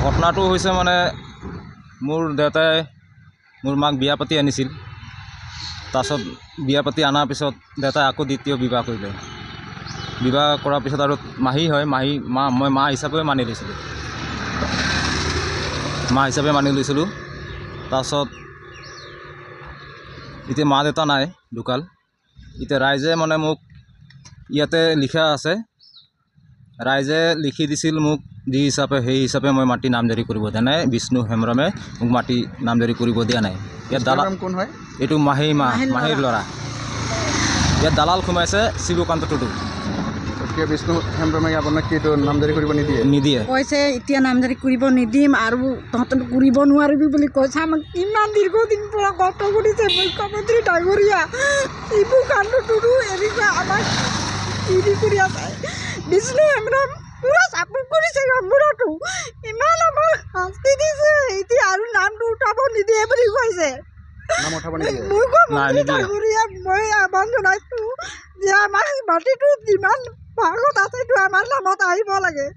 ঘটনাটো হৈছে মানে মোৰ দেউতাই মোৰ মাক বিয়া পাতি আনিছিল। তাৰপিছত বিয়া পাতি অনাৰ পিছত দেউতাই আকৌ দ্বিতীয় বিবাহ কৰিলে। বিবাহ কৰাৰ পিছত আৰু মাহী হয়, মই মা হিচাপে মানি লৈছিলোঁ। তাৰপিছত এতিয়া মা দেউতা নাই, ঢুকাল। এতিয়া ৰাইজে মানে মোক ইয়াতে লিখা আছে, ৰাইজে লিখি দিছিল মোক যি হিচাপে সেই হিচাপে মই মাটি নামজাৰি কৰিব দিয়া নাই। বিষ্ণু হেমব্ৰমে মোক মাটি নামজাৰি কৰিব দিয়া নাই। ইয়াত দালাল কোন হয়? এইটো মাহীৰ ল'ৰা। ইয়াত দালাল সোমাইছে শিৱকান্ত টুডু। বিষ্ণু হেমব্ৰমে আপোনাক কি এইটো নামজাৰি কৰিব নিদিয়ে? কৈছে এতিয়া নামজাৰি কৰিব নিদিম আৰু তহঁতে কৰিব নোৱাৰিবি বুলি কৈছে। আমাক ইমান দীৰ্ঘদিন পৰা কষ্ট কৰিছে মুখ্যমন্ত্ৰী ডাঙৰীয়া শিৱকান্ত টুডু এনেকুৱা আমাক হেৰি কৰি আছে। বিষ্ণু হেমব্ৰম পুৰা চাপোৰ্ট কৰিছে গামবুঢ়াটো, ইমান আমাক শাস্তি দিছে। এতিয়া আৰু নামটো উঠাব নিদিয়ে বুলি কৈছে। মুখ্যমন্ত্ৰী ডাঙৰীয়াক মই আহ্বান জনাইছোঁ যে আমাৰ মাটিটো যিমান ভাগত আছে সেইটো আমাৰ নামত আহিব লাগে।